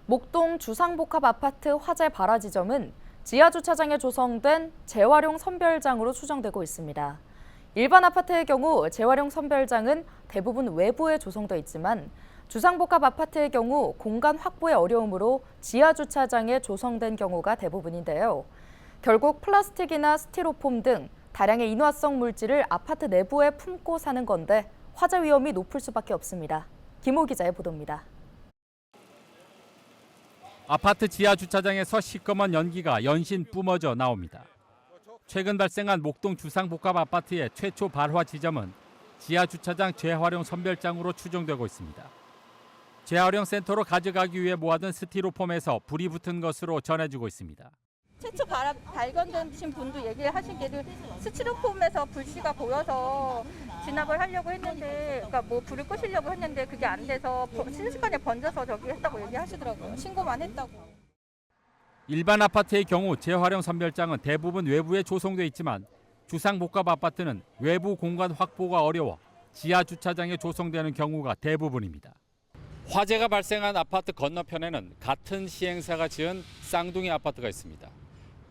목동 주상복합아파트 화재 발화 지점은 지하주차장에 조성된 재활용 선별장으로 추정되고 있습니다. 일반 아파트의 경우 재활용 선별장은 대부분 외부에 조성돼 있지만 주상복합 아파트의 경우 공간 확보의 어려움으로 지하주차장에 조성된 경우가 대부분인데요. 결국 플라스틱이나 스티로폼 등 다량의 인화성 물질을 아파트 내부에 품고 사는 건데 화재 위험이 높을 수밖에 없습니다. 김호 기자의 보도입니다. 아파트 지하 주차장에서 시꺼먼 연기가 연신 뿜어져 나옵니다. 최근 발생한 목동 주상복합 아파트의 최초 발화 지점은 지하 주차장 재활용 선별장으로 추정되고 있습니다. 재활용 센터로 가져가기 위해 모아둔 스티로폼에서 불이 붙은 것으로 전해지고 있습니다. 최초 발견되신 분도 얘기하시기를 스티로폼에서 불씨가 보여서 진압을 하려고 했는데, 그러니까 뭐 불을 끄시려고 했는데 그게 안 돼서 순식간에 번져서 저기 했다고 얘기하시더라고요. 신고만 했다고. 일반 아파트의 경우 재활용 선별장은 대부분 외부에 조성돼 있지만 주상복합 아파트는 외부 공간 확보가 어려워 지하 주차장에 조성되는 경우가 대부분입니다. 화재가 발생한 아파트 건너편에는 같은 시행사가 지은 쌍둥이 아파트가 있습니다.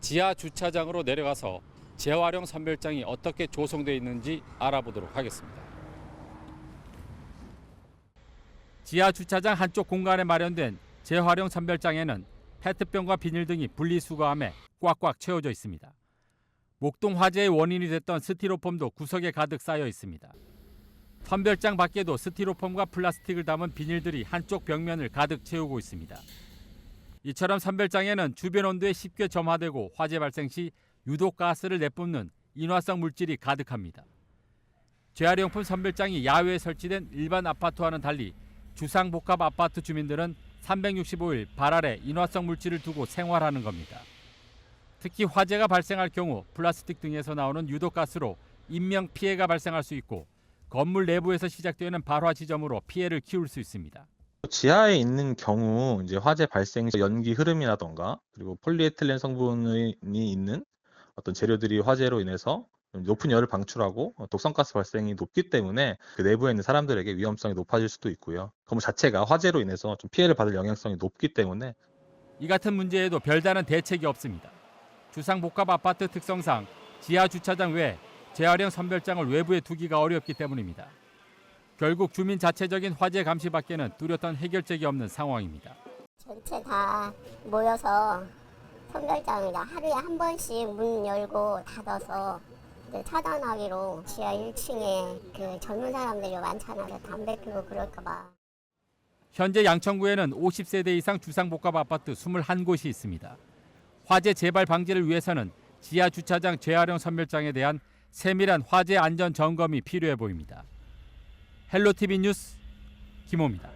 지하 주차장으로 내려가서 재활용 선별장이 어떻게 조성되어 있는지 알아보도록 하겠습니다. 지하 주차장 한쪽 공간에 마련된 재활용 선별장에는 페트병과 비닐 등이 분리수거함에 꽉꽉 채워져 있습니다. 목동 화재의 원인이 됐던 스티로폼도 구석에 가득 쌓여 있습니다. 선별장 밖에도 스티로폼과 플라스틱을 담은 비닐들이 한쪽 벽면을 가득 채우고 있습니다. 이처럼 선별장에는 주변 온도에 쉽게 점화되고 화재 발생 시 유독가스를 내뿜는 인화성 물질이 가득합니다. 재활용품 선별장이 야외에 설치된 일반 아파트와는 달리 주상복합 아파트 주민들은 365일 발 아래 인화성 물질을 두고 생활하는 겁니다. 특히 화재가 발생할 경우 플라스틱 등에서 나오는 유독가스로 인명 피해가 발생할 수 있고 건물 내부에서 시작되는 발화 지점으로 피해를 키울 수 있습니다. 지하에 있는 경우 이제 화재 발생 시 연기 흐름이라던가 그리고 폴리에틸렌 성분이 있는 어떤 재료들이 화재로 인해서 높은 열을 방출하고 독성가스 발생이 높기 때문에 그 내부에 있는 사람들에게 위험성이 높아질 수도 있고요. 건물 자체가 화재로 인해서 좀 피해를 받을 영향성이 높기 때문에 이 같은 문제에도 별다른 대책이 없습니다. 주상복합 아파트 특성상 지하 주차장 외에 재활용 선별장을 외부에 두기가 어렵기 때문입니다. 결국 주민 자체적인 화재 감시밖에는 뚜렷한 해결책이 없는 상황입니다. 전체 다 모여서 선별장을 하루에 한 번씩 문 열고 닫아서 차단하기로 지하 1층에 그 젊은 사람들이 많잖아요. 담배 피우고 그럴까 봐. 현재 양천구에는 50세대 이상 주상복합 아파트 21곳이 있습니다. 화재 재발 방지를 위해서는 지하 주차장 재활용 선별장에 대한 세밀한 화재 안전 점검이 필요해 보입니다. 헬로티비 뉴스 김호입니다.